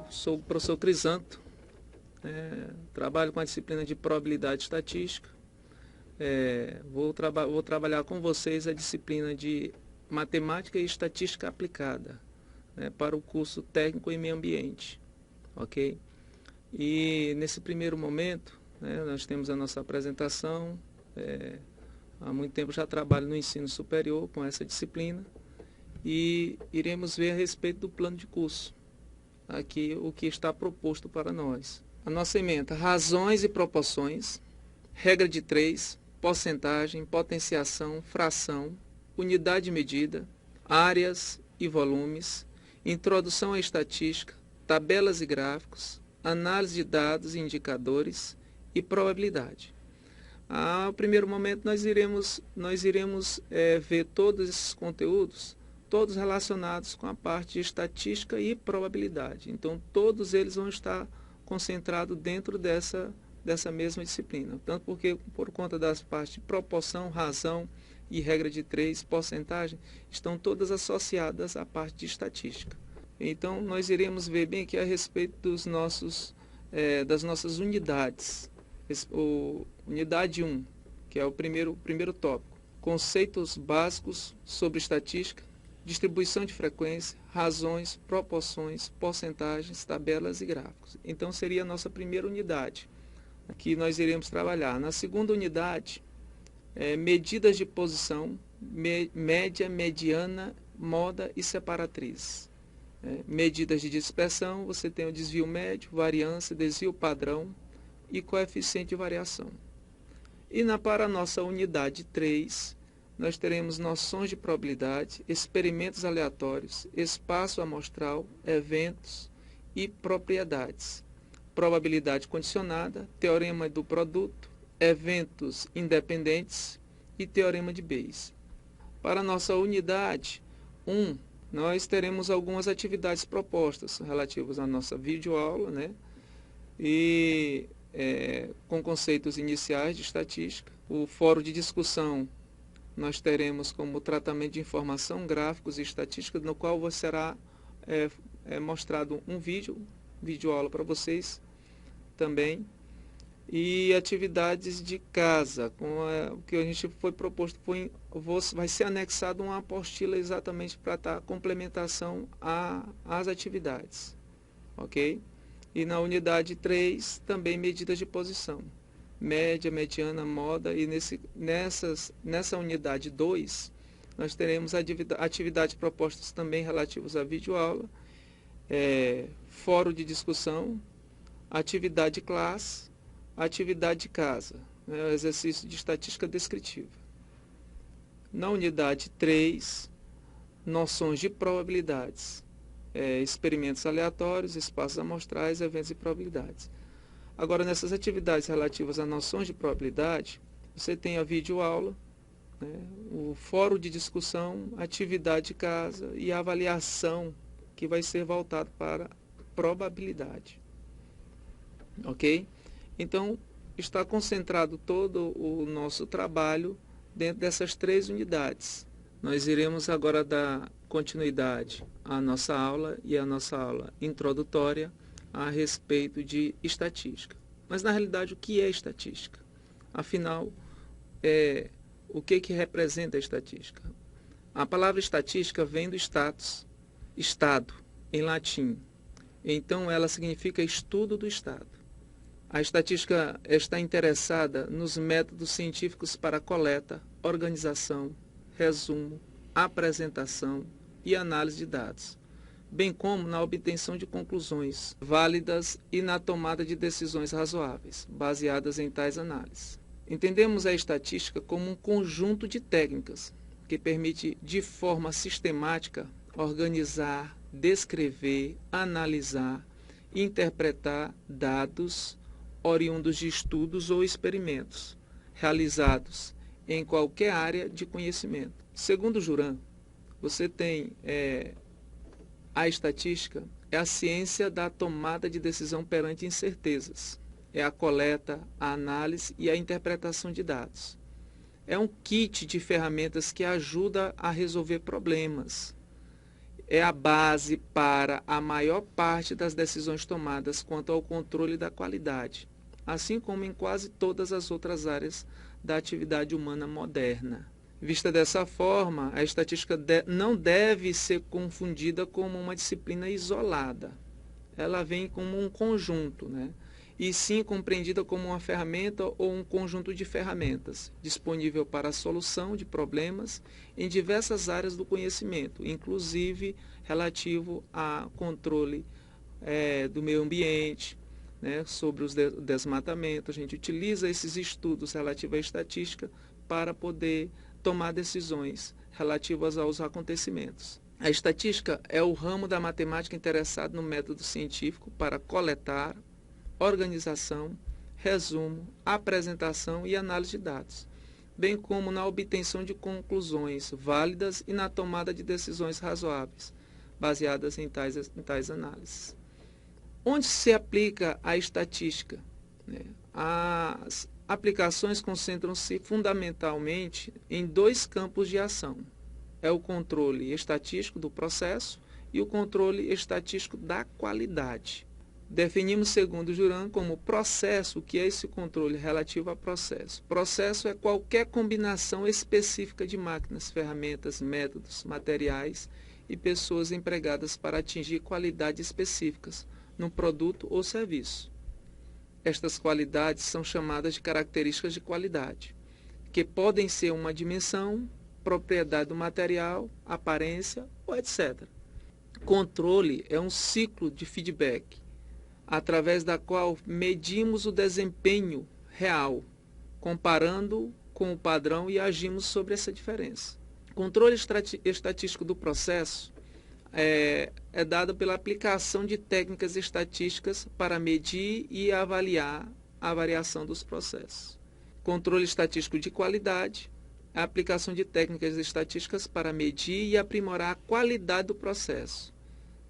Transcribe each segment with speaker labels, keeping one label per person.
Speaker 1: sou o professor Crisanto, trabalho com a disciplina de probabilidade estatística. Vou trabalhar com vocês a disciplina de matemática e estatística aplicada, para o curso técnico em meio ambiente, ok? E nesse primeiro momento, nós temos a nossa apresentação. Há muito tempo já trabalho no ensino superior com essa disciplina e iremos ver a respeito do plano de curso, aqui o que está proposto para nós. A nossa ementa: razões e proporções, regra de 3, porcentagem, potenciação, fração, unidade de medida, áreas e volumes, introdução à estatística, tabelas e gráficos, análise de dados e indicadores e probabilidade. No primeiro momento nós iremos ver todos esses conteúdos, todos relacionados com a parte de estatística e probabilidade. Então todos eles vão estar concentrados dentro dessa mesma disciplina. Tanto porque por conta das partes de proporção, razão e regra de 3, porcentagem, estão todas associadas à parte de estatística. Então nós iremos ver bem aqui a respeito das nossas unidades. Unidade 1, que é o primeiro tópico: conceitos básicos sobre estatística, distribuição de frequência, razões, proporções, porcentagens, tabelas e gráficos. Então seria a nossa primeira unidade que nós iremos trabalhar. Na segunda unidade, medidas de posição, média, mediana, moda e separatriz. Medidas de dispersão, você tem o desvio médio, variância, desvio padrão e coeficiente de variação. E para a nossa unidade 3, nós teremos noções de probabilidade, experimentos aleatórios, espaço amostral, eventos e propriedades, probabilidade condicionada, teorema do produto, eventos independentes e teorema de Bayes. Para a nossa unidade 1, nós teremos algumas atividades propostas relativas à nossa videoaula, com conceitos iniciais de estatística. O fórum de discussão nós teremos como tratamento de informação, gráficos e estatística, no qual será mostrado um videoaula para vocês também. E atividades de casa, o que a gente foi proposto, vai ser anexado uma apostila exatamente para dar complementação às atividades, ok? E na unidade 3, também medidas de posição, média, mediana, moda. E nessa unidade 2, nós teremos atividades propostas também relativas à videoaula, fórum de discussão, atividade de classe, atividade de casa, exercício de estatística descritiva. Na unidade 3, noções de probabilidades, experimentos aleatórios, espaços amostrais, eventos e probabilidades. Agora, nessas atividades relativas a noções de probabilidade, você tem a videoaula, o fórum de discussão, atividade de casa e a avaliação, que vai ser voltado para probabilidade. Ok? Então, está concentrado todo o nosso trabalho dentro dessas 3 unidades. Nós iremos agora dar continuidade à nossa aula e à nossa aula introdutória a respeito de estatística. Mas, na realidade, o que é estatística? Afinal, o que representa a estatística? A palavra estatística vem do status, estado, em latim. Então, ela significa estudo do estado. A estatística está interessada nos métodos científicos para coleta, organização, resumo, apresentação e análise de dados, bem como na obtenção de conclusões válidas e na tomada de decisões razoáveis, baseadas em tais análises. Entendemos a estatística como um conjunto de técnicas que permite, de forma sistemática, organizar, descrever, analisar e interpretar dados oriundos de estudos ou experimentos realizados em qualquer área de conhecimento. Segundo Juran, você tem a estatística é a ciência da tomada de decisão perante incertezas. É a coleta, a análise e a interpretação de dados. É um kit de ferramentas que ajuda a resolver problemas. é a base para a maior parte das decisões tomadas quanto ao controle da qualidade, assim como em quase todas as outras áreas da atividade humana moderna. Vista dessa forma, a estatística não deve ser confundida como uma disciplina isolada. Ela vem como um conjunto, né? E sim compreendida como uma ferramenta ou um conjunto de ferramentas, disponível para a solução de problemas em diversas áreas do conhecimento, inclusive relativo a controle do meio ambiente, né, sobre os desmatamentos. A gente utiliza esses estudos relativos à estatística para poder tomar decisões relativas aos acontecimentos. A estatística é o ramo da matemática interessado no método científico para coletar, organização, resumo, apresentação e análise de dados, bem como na obtenção de conclusões válidas e na tomada de decisões razoáveis, baseadas em tais análises. Onde se aplica a estatística? As aplicações concentram-se fundamentalmente em dois campos de ação. É o controle estatístico do processo e o controle estatístico da qualidade. Definimos, segundo Juran, como processo o que é esse controle relativo a processo. Processo é qualquer combinação específica de máquinas, ferramentas, métodos, materiais e pessoas empregadas para atingir qualidades específicas num produto ou serviço. Estas qualidades são chamadas de características de qualidade, que podem ser uma dimensão, propriedade do material, aparência ou etc. Controle é um ciclo de feedback, através da qual medimos o desempenho real, comparando com o padrão e agimos sobre essa diferença. Controle estatístico do processo é dado pela aplicação de técnicas estatísticas para medir e avaliar a variação dos processos. Controle estatístico de qualidade é a aplicação de técnicas estatísticas para medir e aprimorar a qualidade do processo,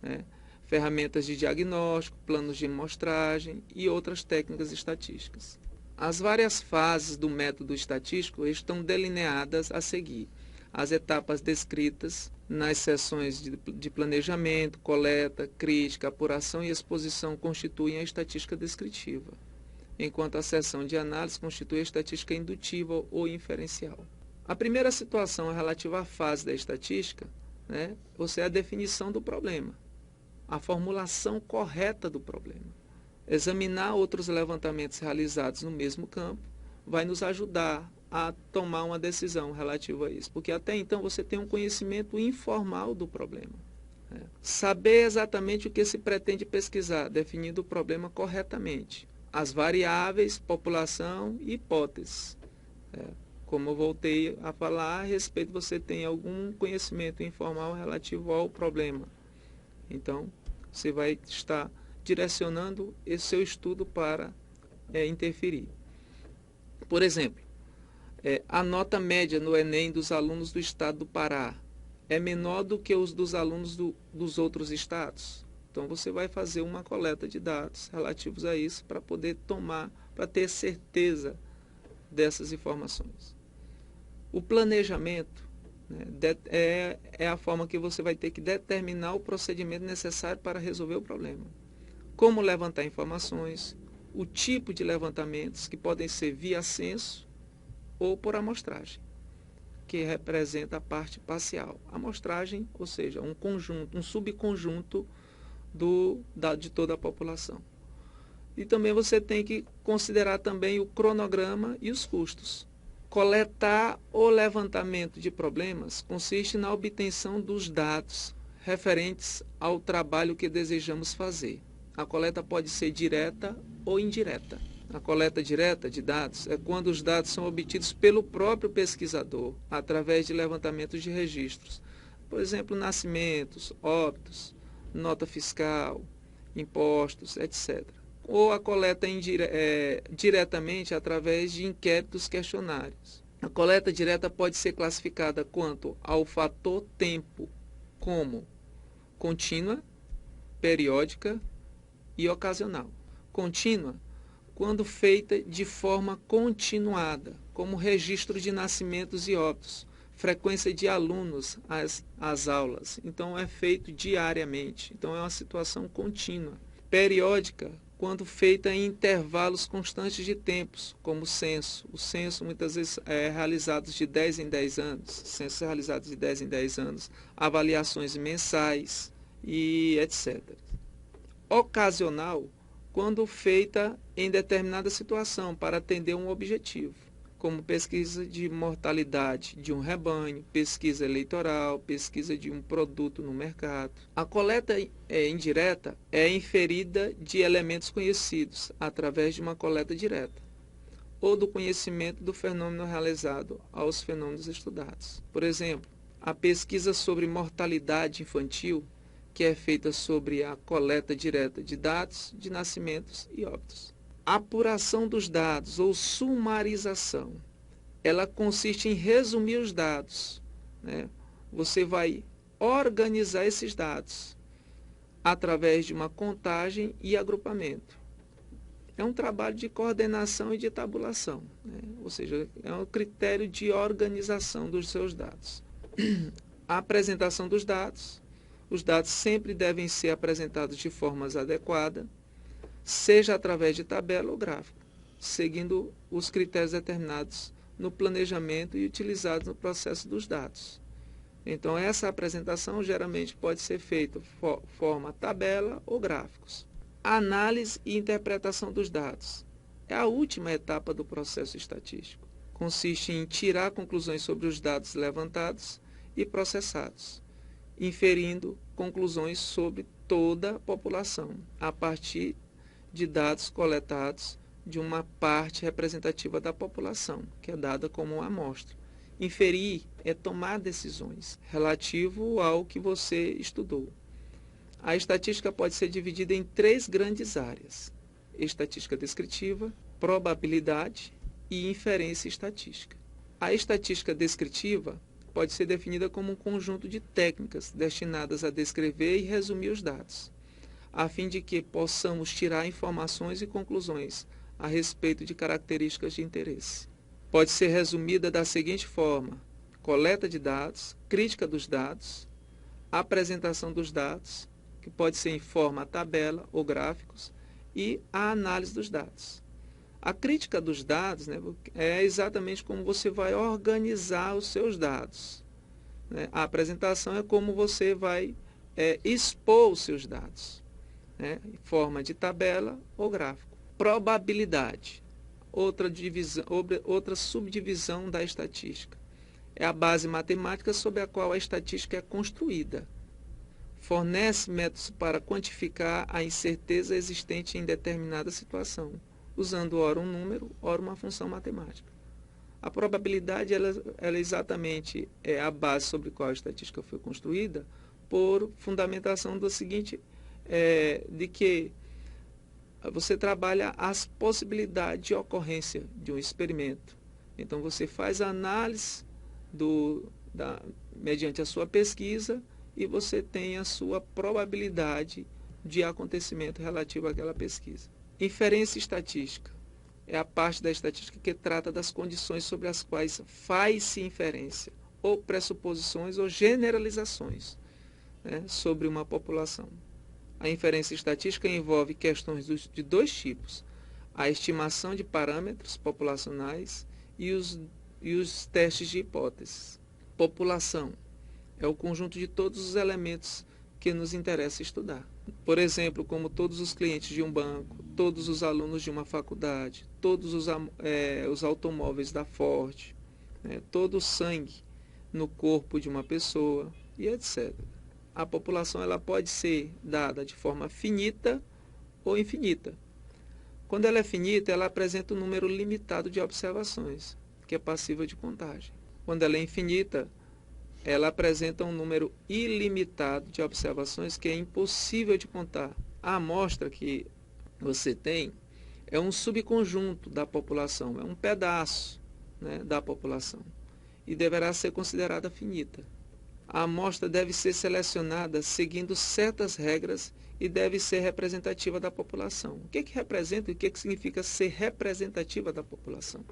Speaker 1: né? Ferramentas de diagnóstico, planos de amostragem e outras técnicas estatísticas. As várias fases do método estatístico estão delineadas a seguir. As etapas descritas nas seções de planejamento, coleta, crítica, apuração e exposição constituem a estatística descritiva, enquanto a seção de análise constitui a estatística indutiva ou inferencial. A primeira situação relativa à fase da estatística, né, é a definição do problema, a formulação correta do problema. Examinar outros levantamentos realizados no mesmo campo vai nos ajudar a tomar uma decisão relativa a isso, porque até então você tem um conhecimento informal do problema. Saber exatamente o que se pretende pesquisar, definindo o problema corretamente. As variáveis, população e hipóteses. Como eu voltei a falar a respeito, você tem algum conhecimento informal relativo ao problema. Então, você vai estar direcionando esse seu estudo para interferir. Por exemplo, a nota média no Enem dos alunos do estado do Pará é menor do que os dos alunos dos outros estados. Então, você vai fazer uma coleta de dados relativos a isso para poder para ter certeza dessas informações. O planejamento, né, é a forma que você vai ter que determinar o procedimento necessário para resolver o problema. Como levantar informações, o tipo de levantamentos, que podem ser via censo ou por amostragem, que representa a parte parcial. Amostragem, ou seja, um conjunto, um subconjunto de toda a população. E também você tem que considerar também o cronograma e os custos. Coletar o levantamento de problemas consiste na obtenção dos dados referentes ao trabalho que desejamos fazer. A coleta pode ser direta ou indireta. A coleta direta de dados é quando os dados são obtidos pelo próprio pesquisador, através de levantamentos de registros. Por exemplo, nascimentos, óbitos, nota fiscal, impostos, etc. Ou a coleta diretamente através de inquéritos questionários. A coleta direta pode ser classificada quanto ao fator tempo, como contínua, periódica e ocasional. Contínua, quando feita de forma continuada, como registro de nascimentos e óbitos, frequência de alunos às aulas. Então, é feito diariamente. Então, é uma situação contínua. Periódica, quando feita em intervalos constantes de tempos, como o censo. O censo, muitas vezes, é realizado de 10 em 10 anos. Censos realizados de 10 em 10 anos. Avaliações mensais e etc. Ocasional, quando feita em determinada situação para atender um objetivo, como pesquisa de mortalidade de um rebanho, pesquisa eleitoral, pesquisa de um produto no mercado. A coleta indireta é inferida de elementos conhecidos através de uma coleta direta, ou do conhecimento do fenômeno realizado aos fenômenos estudados. Por exemplo, a pesquisa sobre mortalidade infantil, que é feita sobre a coleta direta de dados de nascimentos e óbitos. A apuração dos dados ou sumarização, ela consiste em resumir os dados, né? Você vai organizar esses dados através de uma contagem e agrupamento. É um trabalho de coordenação e de tabulação, né? Ou seja, é um critério de organização dos seus dados. A apresentação dos dados. Os dados sempre devem ser apresentados de forma adequada, seja através de tabela ou gráfico, seguindo os critérios determinados no planejamento e utilizados no processo dos dados. Então, essa apresentação geralmente pode ser feita forma tabela ou gráficos. Análise e interpretação dos dados. É a última etapa do processo estatístico. Consiste em tirar conclusões sobre os dados levantados e processados, inferindo conclusões sobre toda a população, a partir de dados coletados de uma parte representativa da população, que é dada como uma amostra. Inferir é tomar decisões relativo ao que você estudou. A estatística pode ser dividida em 3 grandes áreas: estatística descritiva, probabilidade e inferência estatística. A estatística descritiva pode ser definida como um conjunto de técnicas destinadas a descrever e resumir os dados, a fim de que possamos tirar informações e conclusões a respeito de características de interesse. Pode ser resumida da seguinte forma: coleta de dados, crítica dos dados, apresentação dos dados, que pode ser em forma tabela ou gráficos, e a análise dos dados. A crítica dos dados, né, é exatamente como você vai organizar os seus dados, né? A apresentação é como você vai expor os seus dados, né, em forma de tabela ou gráfico. Probabilidade, outra subdivisão da estatística. É a base matemática sobre a qual a estatística é construída. Fornece métodos para quantificar a incerteza existente em determinada situação, usando ora um número, ora uma função matemática. A probabilidade ela exatamente é a base sobre a qual a estatística foi construída, por fundamentação do seguinte, de que você trabalha as possibilidades de ocorrência de um experimento. Então, você faz a análise mediante a sua pesquisa e você tem a sua probabilidade de acontecimento relativo àquela pesquisa. Inferência estatística é a parte da estatística que trata das condições sobre as quais faz-se inferência, ou pressuposições ou generalizações, né, sobre uma população. A inferência estatística envolve questões de 2 tipos: a estimação de parâmetros populacionais e os testes de hipóteses. População é o conjunto de todos os elementos que nos interessa estudar. Por exemplo, como todos os clientes de um banco, todos os alunos de uma faculdade, todos os automóveis da Ford, né, todo o sangue no corpo de uma pessoa e etc. A população ela pode ser dada de forma finita ou infinita. Quando ela é finita, ela apresenta um número limitado de observações, que é passível de contagem. Quando ela é infinita, ela apresenta um número ilimitado de observações que é impossível de contar. A amostra que você tem é um subconjunto da população, é um pedaço, né, da população, e deverá ser considerada finita. A amostra deve ser selecionada seguindo certas regras e deve ser representativa da população. O que representa e o que significa ser representativa da população?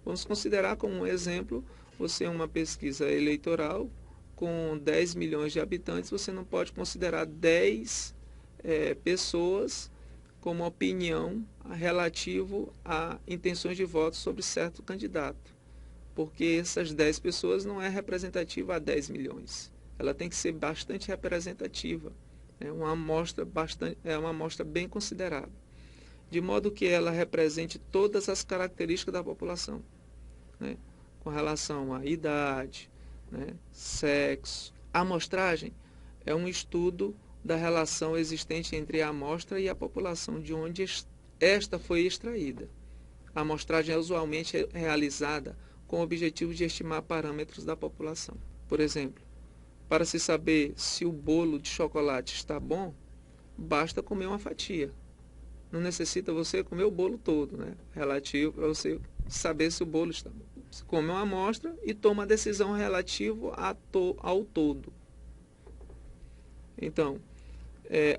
Speaker 1: Vamos considerar como um exemplo você é uma pesquisa eleitoral com 10 milhões de habitantes, você não pode considerar 10 pessoas como opinião relativo a intenções de voto sobre certo candidato, porque essas 10 pessoas não é representativa a 10 milhões. Ela tem que ser bastante representativa, é uma amostra bem considerada, de modo que ela represente todas as características da população, né? Com relação à idade, né, sexo. A amostragem é um estudo da relação existente entre a amostra e a população de onde esta foi extraída. A amostragem é usualmente realizada com o objetivo de estimar parâmetros da população. Por exemplo, para se saber se o bolo de chocolate está bom, basta comer uma fatia. Não necessita você comer o bolo todo, né? Relativo para você saber se o bolo está bom. Você come uma amostra e toma a decisão relativa ao todo. Então,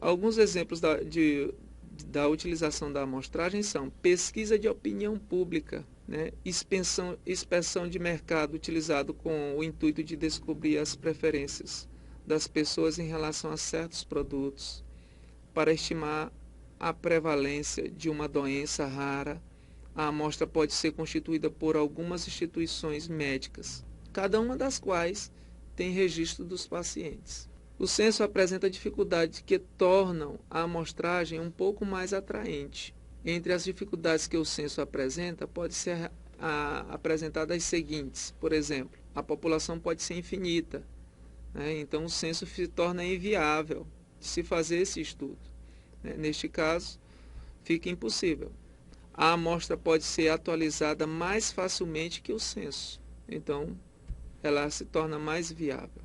Speaker 1: alguns exemplos da utilização da amostragem são pesquisa de opinião pública, né? Inspeção de mercado utilizado com o intuito de descobrir as preferências das pessoas em relação a certos produtos, para estimar a prevalência de uma doença rara. A amostra pode ser constituída por algumas instituições médicas, cada uma das quais tem registro dos pacientes. O censo apresenta dificuldades que tornam a amostragem um pouco mais atraente. Entre as dificuldades que o censo apresenta, pode ser apresentadas as seguintes. Por exemplo, a população pode ser infinita, né? Então o censo se torna inviável de se fazer esse estudo. Neste caso, fica impossível. A amostra pode ser atualizada mais facilmente que o censo, então ela se torna mais viável.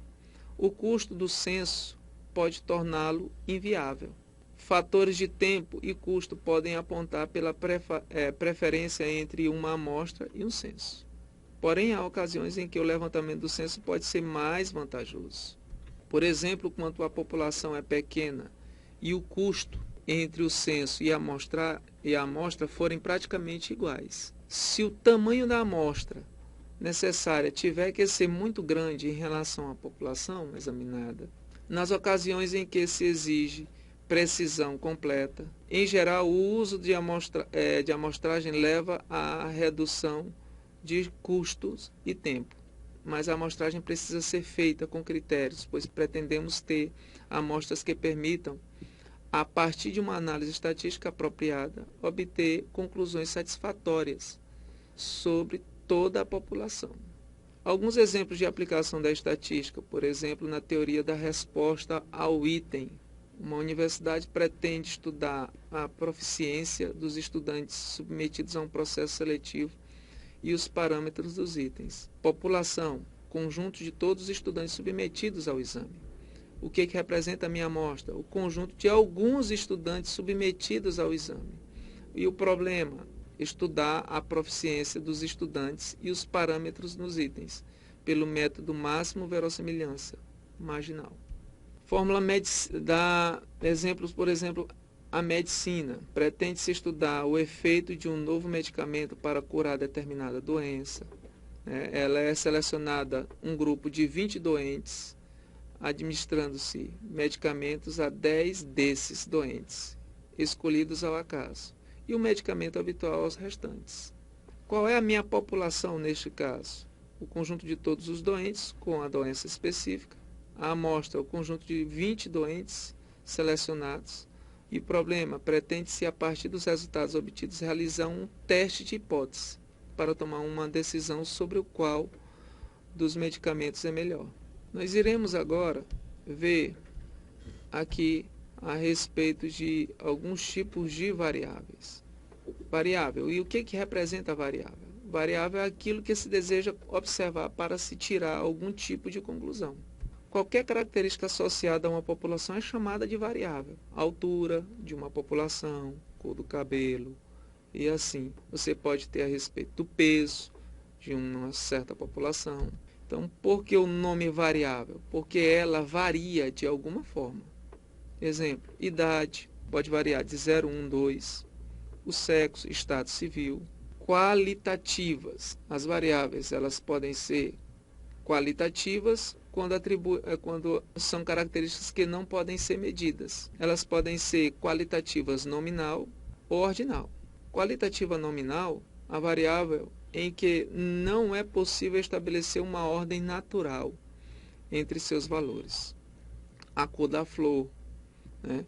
Speaker 1: O custo do censo pode torná-lo inviável. Fatores de tempo e custo podem apontar pela preferência entre uma amostra e um censo. Porém, há ocasiões em que o levantamento do censo pode ser mais vantajoso. Por exemplo, quando a população é pequena e o custo entre o censo e a amostra forem praticamente iguais. Se o tamanho da amostra necessária tiver que ser muito grande em relação à população examinada, nas ocasiões em que se exige precisão completa, em geral o uso de amostragem leva à redução de custos e tempo. Mas a amostragem precisa ser feita com critérios, pois pretendemos ter amostras que permitam, a partir de uma análise estatística apropriada, obter conclusões satisfatórias sobre toda a população. Alguns exemplos de aplicação da estatística, por exemplo, na teoria da resposta ao item. Uma universidade pretende estudar a proficiência dos estudantes submetidos a um processo seletivo e os parâmetros dos itens. População, conjunto de todos os estudantes submetidos ao exame. O que representa a minha amostra? O conjunto de alguns estudantes submetidos ao exame. E o problema? Estudar a proficiência dos estudantes e os parâmetros nos itens, pelo método máximo verossimilhança marginal. Fórmula dá exemplos, por exemplo, a medicina. Pretende-se estudar o efeito de um novo medicamento para curar determinada doença. Ela é selecionada um grupo de 20 doentes, administrando-se medicamentos a 10 desses doentes, escolhidos ao acaso, e o medicamento habitual aos restantes. Qual é a minha população neste caso? O conjunto de todos os doentes com a doença específica, a amostra, o conjunto de 20 doentes selecionados, e o problema, pretende-se, a partir dos resultados obtidos, realizar um teste de hipótese para tomar uma decisão sobre o qual dos medicamentos é melhor. Nós iremos agora ver aqui a respeito de alguns tipos de variáveis. Variável. E o que representa a variável? Variável é aquilo que se deseja observar para se tirar algum tipo de conclusão. Qualquer característica associada a uma população é chamada de variável. A altura de uma população, cor do cabelo, e assim. Você pode ter a respeito do peso de uma certa população. Então, por que o nome variável? Porque ela varia de alguma forma. Exemplo, idade, pode variar de 0, 1, 2. O sexo, estado civil. Qualitativas, as variáveis, elas podem ser qualitativas quando são características que não podem ser medidas. Elas podem ser qualitativas nominal ou ordinal. Qualitativa nominal, a variável em que não é possível estabelecer uma ordem natural entre seus valores. A cor da flor, né?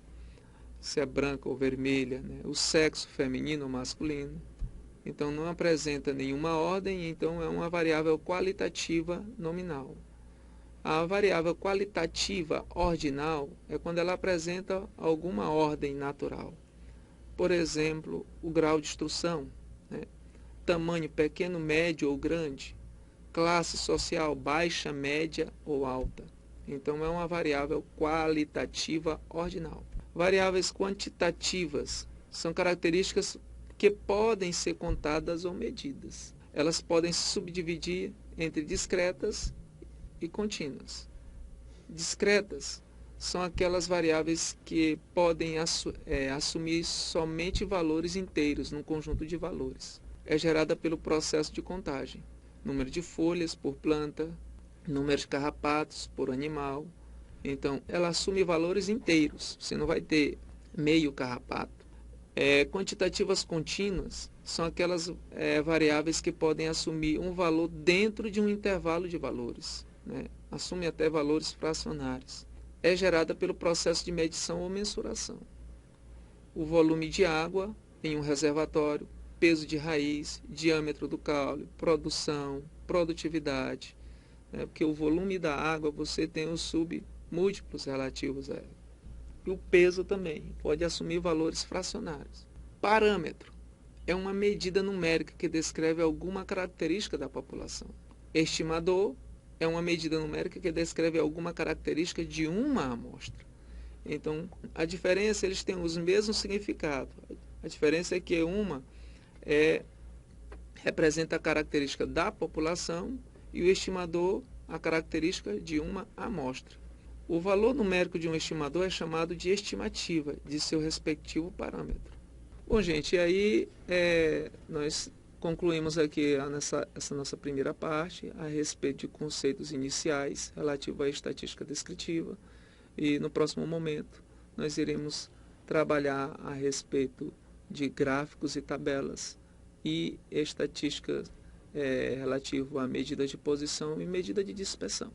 Speaker 1: Se é branca ou vermelha, né? O sexo feminino ou masculino. Então não apresenta nenhuma ordem, então é uma variável qualitativa nominal. A variável qualitativa ordinal é quando ela apresenta alguma ordem natural. Por exemplo, o grau de instrução, né? Tamanho pequeno, médio ou grande, classe social baixa, média ou alta. Então é uma variável qualitativa ordinal. Variáveis quantitativas são características que podem ser contadas ou medidas. Elas podem se subdividir entre discretas e contínuas. Discretas são aquelas variáveis que podem assumir somente valores inteiros num conjunto de valores. É gerada pelo processo de contagem. Número de folhas por planta, número de carrapatos por animal. Então, ela assume valores inteiros. Você não vai ter meio carrapato. Quantitativas contínuas são aquelas variáveis que podem assumir um valor dentro de um intervalo de valores, né? Assume até valores fracionários. É gerada pelo processo de medição ou mensuração. O volume de água em um reservatório, peso de raiz, diâmetro do caule, produção, produtividade, né? Porque o volume da água você tem os submúltiplos relativos a ela. E o peso também pode assumir valores fracionários. Parâmetro é uma medida numérica que descreve alguma característica da população. Estimador é uma medida numérica que descreve alguma característica de uma amostra. Então, a diferença, eles têm os mesmos significados. A diferença é que uma representa a característica da população e o estimador a característica de uma amostra. O valor numérico de um estimador é chamado de estimativa de seu respectivo parâmetro. Bom, gente, e aí nós concluímos aqui essa nossa primeira parte a respeito de conceitos iniciais relativos à estatística descritiva. E no próximo momento nós iremos trabalhar a respeito de gráficos e tabelas e estatística relativo à medida de posição e medida de dispersão.